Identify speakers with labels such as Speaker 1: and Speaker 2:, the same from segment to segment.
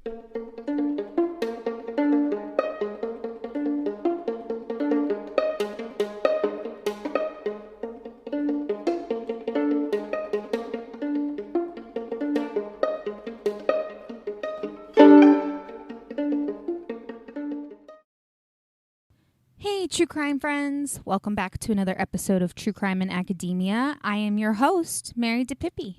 Speaker 1: Hey, true crime friends. Welcome back to another episode of True Crime in Academia. I am your host, Mary DePippi.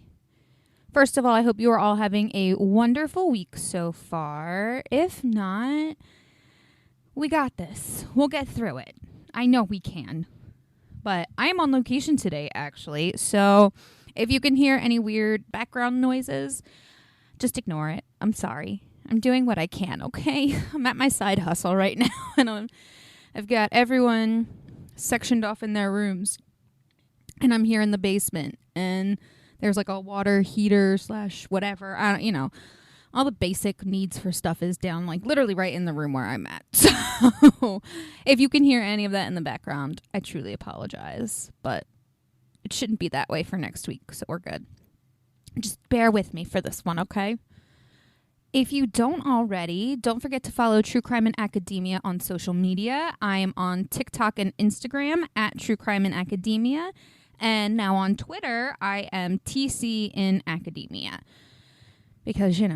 Speaker 1: First of all, I hope you are all having a wonderful week so far. If not, we got this. We'll get through it. I know we can. But I am on location today, actually. So if you can hear any weird background noises, just ignore it. I'm sorry. I'm doing what I can, okay? I'm at my side hustle right now, and I've got everyone sectioned off in their rooms, and I'm here in the basement, and there's like a water heater / whatever. All the basic needs for stuff is down, like literally right in the room where I'm at. So if you can hear any of that in the background, I truly apologize, but it shouldn't be that way for next week, so we're good. Just bear with me for this one, okay? If you don't already, don't forget to follow True Crime in Academia on social media. I am on TikTok and Instagram at True Crime in Academia. And now on Twitter, I am TC in Academia. Because, they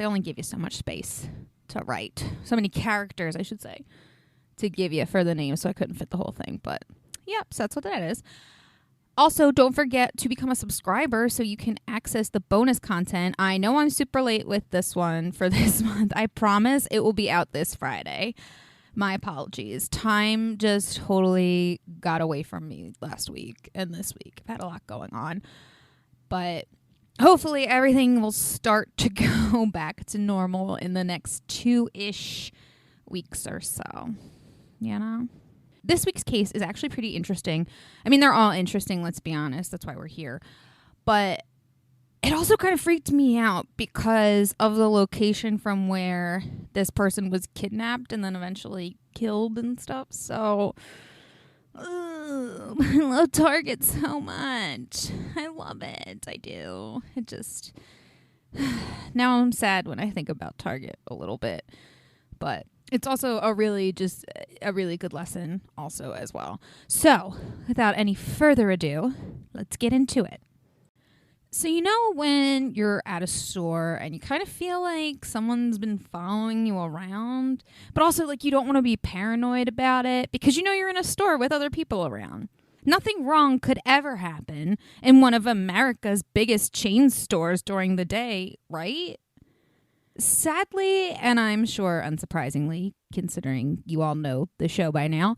Speaker 1: only give you so much space to write. So many characters, I should say, to give you for the name. So I couldn't fit the whole thing. But, yep, so that's what that is. Also, don't forget to become a subscriber so you can access the bonus content. I know I'm super late with this one for this month. I promise it will be out this Friday. My apologies. Time just totally got away from me last week and this week. I've had a lot going on. But hopefully everything will start to go back to normal in the next 2-ish weeks or so. This week's case is actually pretty interesting. I mean, they're all interesting, let's be honest. That's why we're here. But it also kind of freaked me out because of the location from where this person was kidnapped and then eventually killed and stuff. So, I love Target so much. I love it. I do. It just... Now I'm sad when I think about Target a little bit. But... it's also a really good lesson also as well. So, without any further ado, let's get into it. So, when you're at a store and you kind of feel like someone's been following you around, but also like you don't want to be paranoid about it because you're in a store with other people around. Nothing wrong could ever happen in one of America's biggest chain stores during the day, right? Sadly, and I'm sure unsurprisingly, considering you all know the show by now,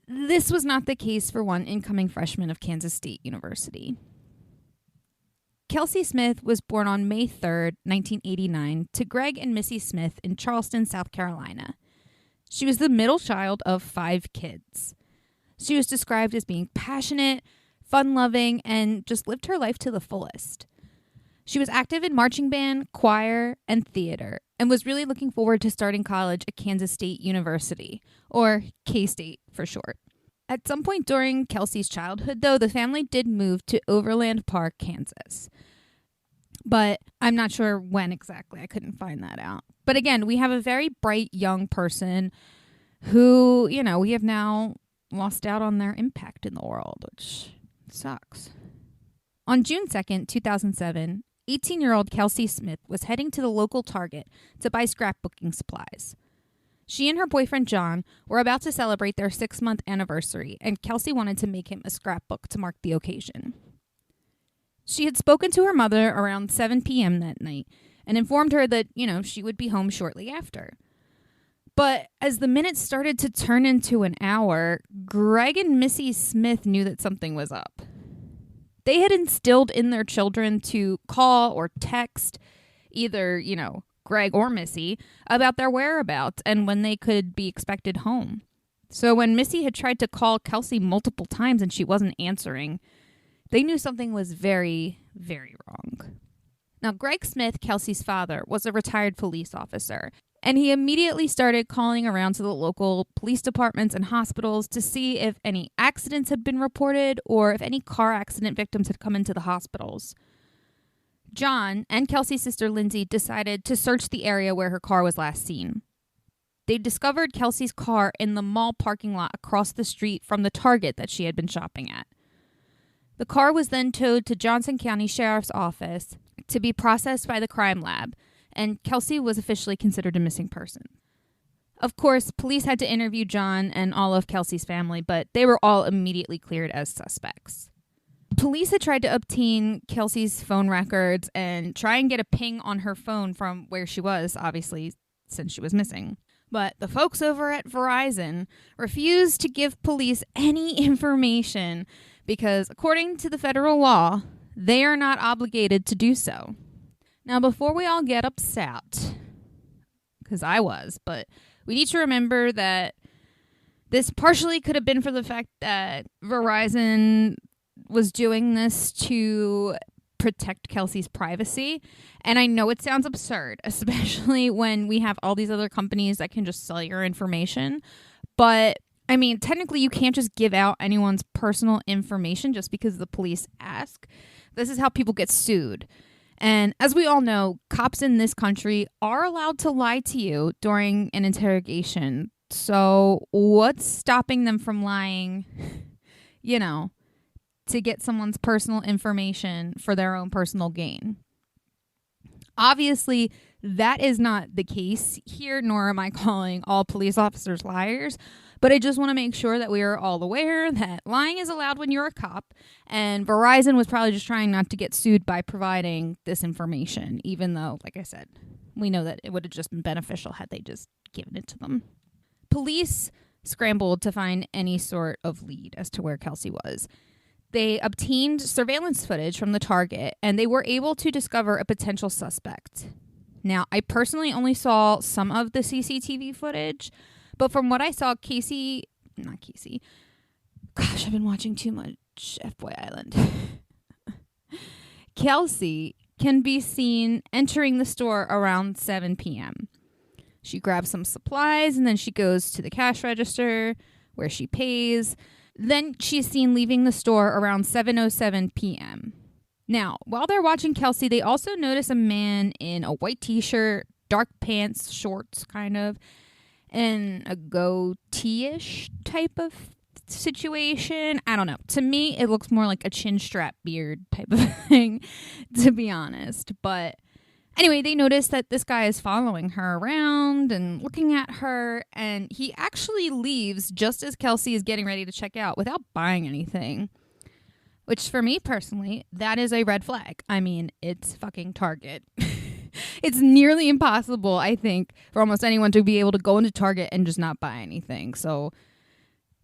Speaker 1: this was not the case for one incoming freshman of Kansas State University. Kelsey Smith was born on May 3rd, 1989, to Greg and Missy Smith in Charleston, South Carolina. She was the middle child of 5 kids. She was described as being passionate, fun-loving, and just lived her life to the fullest. She was active in marching band, choir, and theater, and was really looking forward to starting college at Kansas State University, or K-State for short. At some point during Kelsey's childhood, though, the family did move to Overland Park, Kansas. But I'm not sure when exactly. I couldn't find that out. But again, we have a very bright young person who, we have now lost out on their impact in the world, which sucks. On June 2nd, 2007, 18-year-old Kelsey Smith was heading to the local Target to buy scrapbooking supplies. She and her boyfriend John were about to celebrate their 6-month anniversary, and Kelsey wanted to make him a scrapbook to mark the occasion. She had spoken to her mother around 7 p.m. that night and informed her that, she would be home shortly after. But as the minutes started to turn into an hour, Greg and Missy Smith knew that something was up. They had instilled in their children to call or text either, Greg or Missy about their whereabouts and when they could be expected home. So when Missy had tried to call Kelsey multiple times and she wasn't answering, they knew something was very, very wrong. Now, Greg Smith, Kelsey's father, was a retired police officer, and he immediately started calling around to the local police departments and hospitals to see if any accidents had been reported or if any car accident victims had come into the hospitals. John and Kelsey's sister Lindsay decided to search the area where her car was last seen. They discovered Kelsey's car in the mall parking lot across the street from the Target that she had been shopping at. The car was then towed to Johnson County Sheriff's Office to be processed by the crime lab, and Kelsey was officially considered a missing person. Of course, police had to interview John and all of Kelsey's family, but they were all immediately cleared as suspects. Police had tried to obtain Kelsey's phone records and try and get a ping on her phone from where she was, obviously, since she was missing. But the folks over at Verizon refused to give police any information because, according to the federal law, they are not obligated to do so. Now, before we all get upset, because I was, but we need to remember that this partially could have been for the fact that Verizon was doing this to protect Kelsey's privacy. And I know it sounds absurd, especially when we have all these other companies that can just sell your information. But I mean, technically you can't just give out anyone's personal information just because the police ask. This is how people get sued. And as we all know, cops in this country are allowed to lie to you during an interrogation. So what's stopping them from lying, to get someone's personal information for their own personal gain? Obviously, that is not the case here, nor am I calling all police officers liars. But I just want to make sure that we are all aware that lying is allowed when you're a cop, and Verizon was probably just trying not to get sued by providing this information, even though, like I said, we know that it would have just been beneficial had they just given it to them. Police scrambled to find any sort of lead as to where Kelsey was. They obtained surveillance footage from the Target, and they were able to discover a potential suspect. Now, I personally only saw some of the CCTV footage, but from what I saw, I've been watching too much F-Boy Island. Kelsey can be seen entering the store around 7 p.m. She grabs some supplies, and then she goes to the cash register where she pays. Then she's seen leaving the store around 7:07 p.m. Now, while they're watching Kelsey, they also notice a man in a white t-shirt, dark pants, shorts kind of, and a goatee-ish type of situation. I don't know. To me, it looks more like a chin strap beard type of thing, to be honest. But anyway, they notice that this guy is following her around and looking at her, and he actually leaves just as Kelsey is getting ready to check out without buying anything. Which, for me personally, that is a red flag. I mean, it's fucking Target. It's nearly impossible, I think, for almost anyone to be able to go into Target and just not buy anything. So,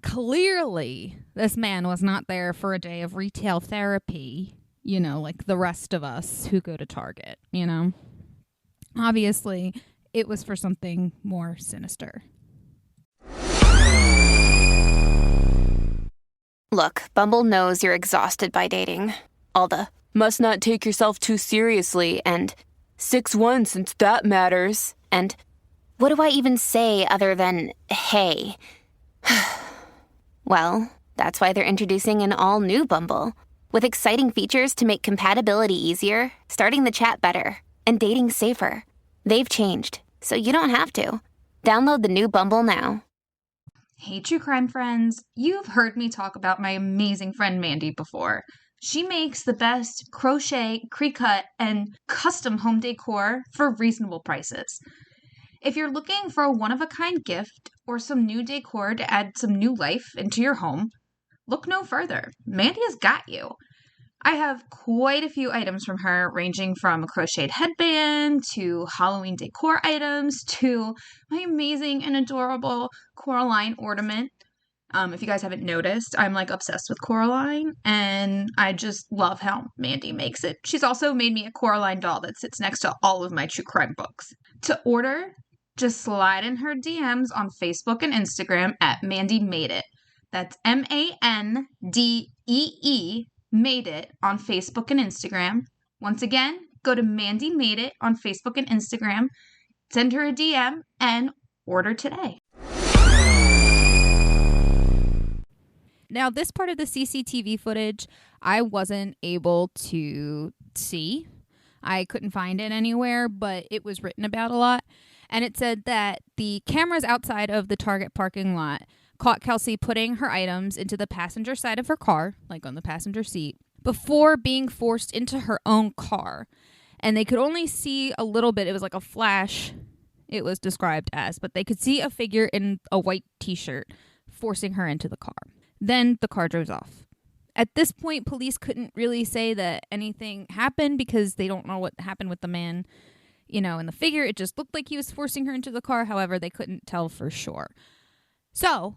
Speaker 1: clearly, this man was not there for a day of retail therapy, like the rest of us who go to Target, Obviously, it was for something more sinister.
Speaker 2: Look, Bumble knows you're exhausted by dating. All the must not take yourself too seriously and 6'1" since that matters. And what do I even say other than, hey? Well, that's why they're introducing an all-new Bumble with exciting features to make compatibility easier, starting the chat better, and dating safer. They've changed, so you don't have to. Download the new Bumble now.
Speaker 1: Hey, true crime friends. You've heard me talk about my amazing friend Mandy before. She makes the best crochet, pre-cut, and custom home decor for reasonable prices. If you're looking for a one-of-a-kind gift or some new decor to add some new life into your home, look no further. Mandy has got you. I have quite a few items from her, ranging from a crocheted headband to Halloween decor items to my amazing and adorable Coraline ornament. If you guys haven't noticed, I'm obsessed with Coraline, and I just love how Mandy makes it. She's also made me a Coraline doll that sits next to all of my true crime books. To order, just slide in her DMs on Facebook and Instagram at Mandy Made It. That's MANDEE Made It on Facebook and Instagram. Once again, go to Mandy Made It on Facebook and Instagram, send her a DM, and order today. Now, this part of the CCTV footage, I wasn't able to see. I couldn't find it anywhere, but it was written about a lot. And it said that the cameras outside of the Target parking lot caught Kelsey putting her items into the passenger side of her car, like on the passenger seat, before being forced into her own car. And they could only see a little bit. It was like a flash, it was described as, but they could see a figure in a white t-shirt forcing her into the car. Then the car drove off. At this point, police couldn't really say that anything happened because they don't know what happened with the man, in the figure. It just looked like he was forcing her into the car. However, they couldn't tell for sure. So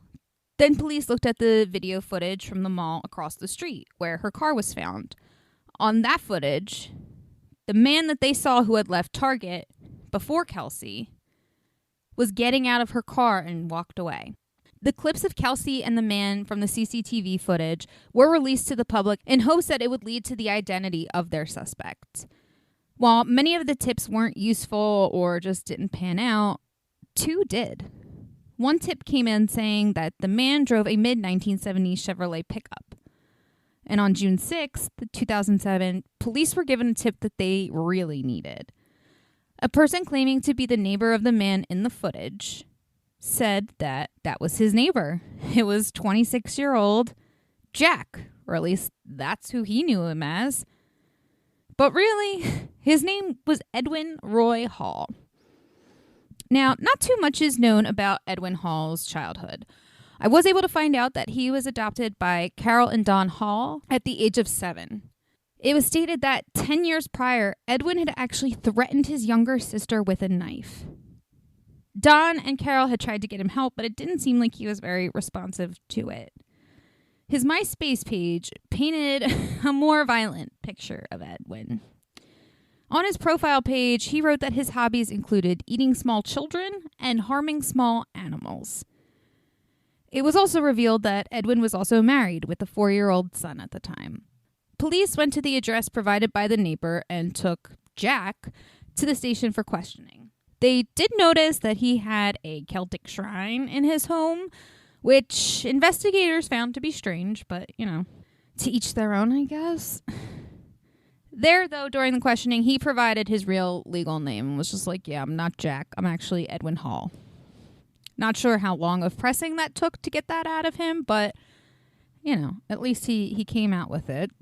Speaker 1: then police looked at the video footage from the mall across the street where her car was found. On that footage, the man that they saw who had left Target before Kelsey was getting out of her car and walked away. The clips of Kelsey and the man from the CCTV footage were released to the public in hopes that it would lead to the identity of their suspect. While many of the tips weren't useful or just didn't pan out, 2 did. One tip came in saying that the man drove a mid-1970s Chevrolet pickup. And on June 6th, 2007, police were given a tip that they really needed. A person claiming to be the neighbor of the man in the footage said that was his neighbor. It was 26-year-old Jack, or at least that's who he knew him as. But really, his name was Edwin Roy Hall. Now, not too much is known about Edwin Hall's childhood. I was able to find out that he was adopted by Carol and Don Hall at the age of 7. It was stated that 10 years prior, Edwin had actually threatened his younger sister with a knife. Don and Carol had tried to get him help, but it didn't seem like he was very responsive to it. His MySpace page painted a more violent picture of Edwin. On his profile page, he wrote that his hobbies included eating small children and harming small animals. It was also revealed that Edwin was also married with a 4-year-old son at the time. Police went to the address provided by the neighbor and took Jack to the station for questioning. They did notice that he had a Celtic shrine in his home, which investigators found to be strange, but, to each their own, I guess. There, though, during the questioning, he provided his real legal name and was just like, yeah, I'm not Jack. I'm actually Edwin Hall. Not sure how long of pressing that took to get that out of him, but, at least he came out with it.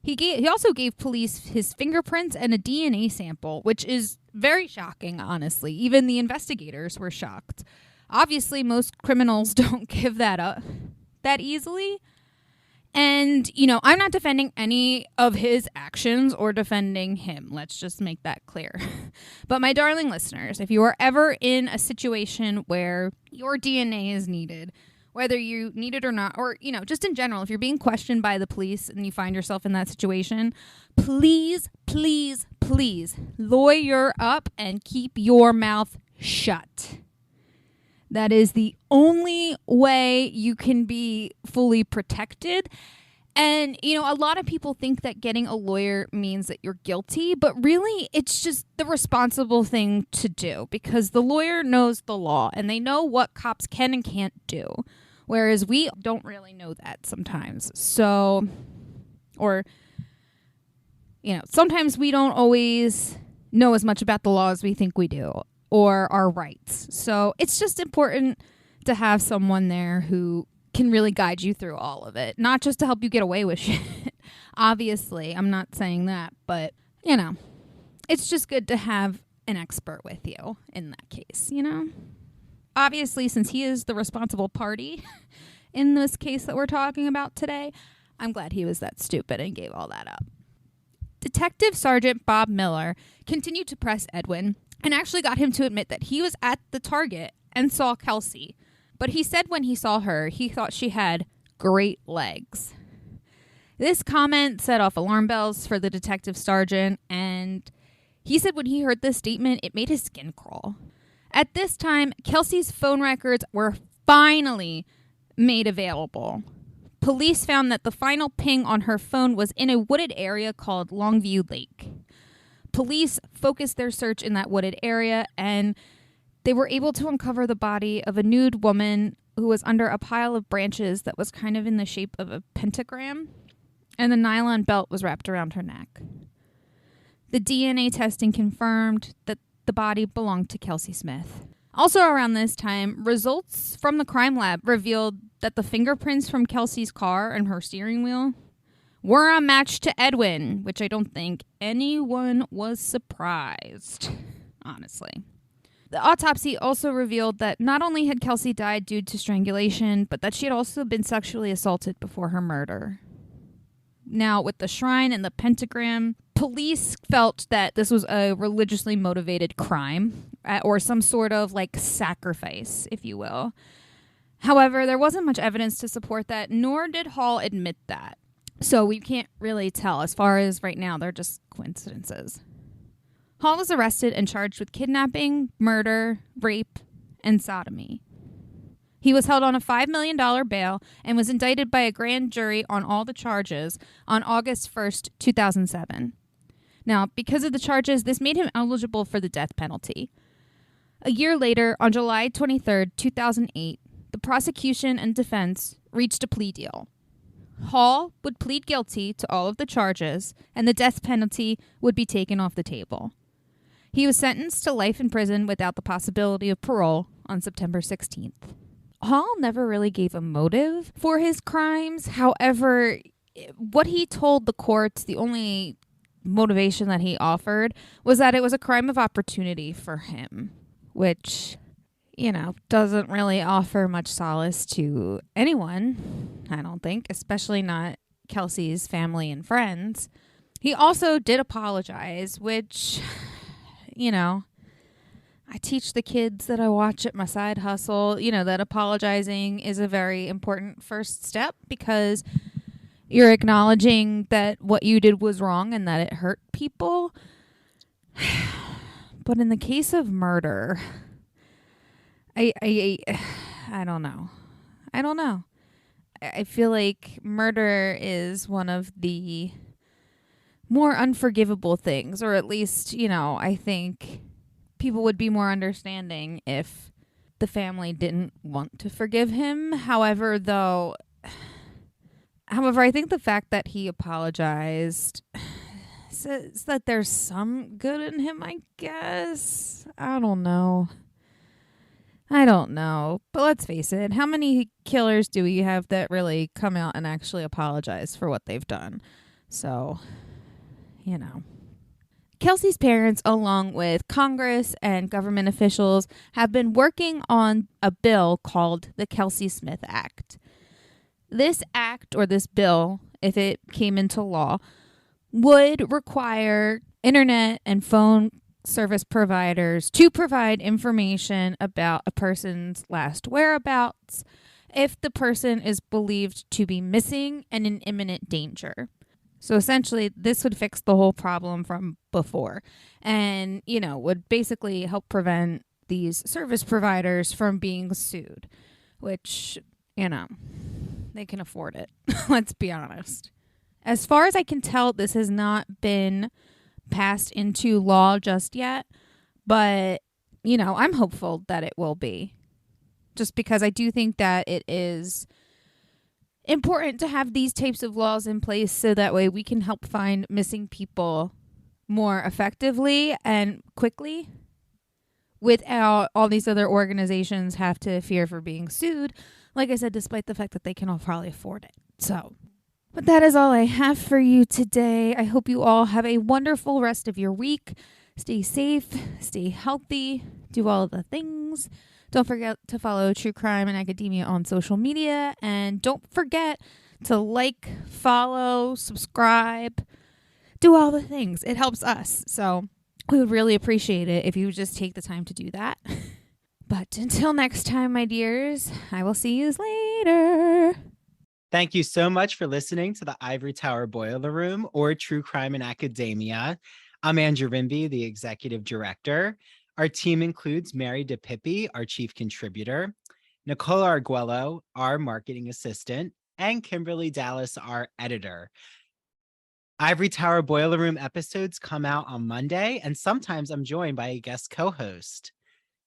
Speaker 1: He also gave police his fingerprints and a DNA sample, which is very shocking, honestly. Even the investigators were shocked. Obviously, most criminals don't give that up that easily. And, I'm not defending any of his actions or defending him. Let's just make that clear. But my darling listeners, if you are ever in a situation where your DNA is needed, whether you need it or not, or, just in general, if you're being questioned by the police and you find yourself in that situation, please, please, please lawyer up and keep your mouth shut. That is the only way you can be fully protected. And, a lot of people think that getting a lawyer means that you're guilty, but really it's just the responsible thing to do because the lawyer knows the law and they know what cops can and can't do, whereas we don't really know that sometimes. So, or, sometimes we don't always know as much about the law as we think we do, or our rights. So it's just important to have someone there who can really guide you through all of it, not just to help you get away with shit. Obviously, I'm not saying that, but, it's just good to have an expert with you in that case, Obviously, since he is the responsible party in this case that we're talking about today, I'm glad he was that stupid and gave all that up. Detective Sergeant Bob Miller continued to press Edwin and actually got him to admit that he was at the Target and saw Kelsey. But he said when he saw her, he thought she had great legs. This comment set off alarm bells for the detective sergeant, and he said when he heard this statement, it made his skin crawl. At this time, Kelsey's phone records were finally made available. Police found that the final ping on her phone was in a wooded area called Longview Lake. Police focused their search in that wooded area, and they were able to uncover the body of a nude woman who was under a pile of branches that was kind of in the shape of a pentagram, and the nylon belt was wrapped around her neck. The DNA testing confirmed that the body belonged to Kelsey Smith. Also around this time, results from the crime lab revealed that the fingerprints from Kelsey's car and her steering wheel were a match to Edwin, which I don't think anyone was surprised, honestly. The autopsy also revealed that not only had Kelsey died due to strangulation, but that she had also been sexually assaulted before her murder. Now, with the shrine and the pentagram, police felt that this was a religiously motivated crime, or some sort of like sacrifice, if you will. However, there wasn't much evidence to support that, nor did Hall admit that. So we can't really tell. As far as right now, they're just coincidences. Hall was arrested and charged with kidnapping, murder, rape, and sodomy. He was held on a $5 million bail and was indicted by a grand jury on all the charges on August 1st, 2007. Now, because of the charges, this made him eligible for the death penalty. A year later, on July 23rd, 2008, the prosecution and defense reached a plea deal. Hall would plead guilty to all of the charges, and the death penalty would be taken off the table. He was sentenced to life in prison without the possibility of parole on September 16th. Hall never really gave a motive for his crimes. However, what he told the courts, the only motivation that he offered, was that it was a crime of opportunity for him, which, doesn't really offer much solace to anyone, I don't think, especially not Kelsey's family and friends. He also did apologize, which, I teach the kids that I watch at my side hustle, that apologizing is a very important first step, because you're acknowledging that what you did was wrong and that it hurt people. But in the case of murder, I don't know. I don't know. I feel like murder is one of the more unforgivable things, or at least, I think people would be more understanding if the family didn't want to forgive him. However, I think the fact that he apologized says that there's some good in him, I guess. I don't know. But let's face it, how many killers do we have that really come out and actually apologize for what they've done? So, Kelsey's parents, along with Congress and government officials, have been working on a bill called the Kelsey Smith Act. This act, or this bill, if it came into law, would require internet and phone service providers to provide information about a person's last whereabouts if the person is believed to be missing and in imminent danger. So essentially, this would fix the whole problem from before and, would basically help prevent these service providers from being sued, which, they can afford it. Let's be honest. As far as I can tell, this has not been passed into law just yet, but, I'm hopeful that it will be, just because I do think that it is important to have these types of laws in place so that way we can help find missing people more effectively and quickly without all these other organizations have to fear for being sued, like I said, despite the fact that they can all probably afford it. So, but that is all I have for you today. I hope you all have a wonderful rest of your week. Stay safe, stay healthy, do all the things. Don't forget to follow True Crime and Academia on social media. And don't forget to like, follow, subscribe, do all the things. It helps us. So we would really appreciate it if you would just take the time to do that. But until next time, my dears, I will see you later.
Speaker 3: Thank you so much for listening to the Ivory Tower Boiler Room, or True Crime in Academia. I'm Andrew Rimby, the executive director. Our team includes Mary DePippi, our chief contributor, Nicola Arguello, our marketing assistant, and Kimberly Dallas, our editor. Ivory Tower Boiler Room episodes come out on Monday, and sometimes I'm joined by a guest co-host.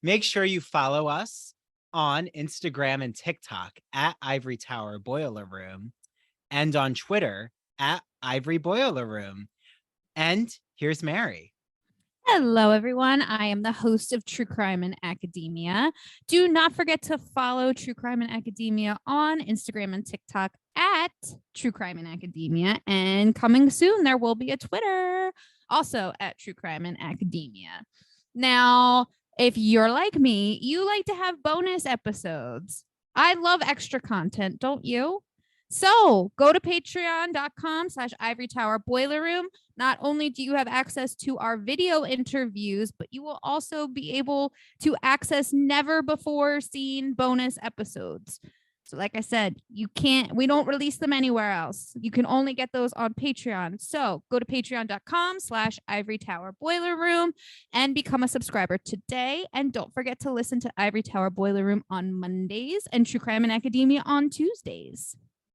Speaker 3: Make sure you follow us on Instagram and TikTok at Ivory Tower Boiler Room, and on Twitter at Ivory Boiler Room. And Here's Mary.
Speaker 1: Hello, everyone. I am the host of True Crime and Academia. Do not forget to follow True Crime and Academia on Instagram and TikTok at True Crime and Academia. And coming soon, there will be a Twitter also at True Crime and Academia. Now, if you're like me, you like to have bonus episodes. I love extra content, don't you? So go to patreon.com/Ivory Tower Boiler Room. Not only do you have access to our video interviews, but you will also be able to access never before seen bonus episodes. So like I said, we don't release them anywhere else. You can only get those on Patreon. So go to patreon.com/Ivory Tower Boiler Room and become a subscriber today. And don't forget to listen to Ivory Tower Boiler Room on Mondays and True Crime and Academia on Tuesdays.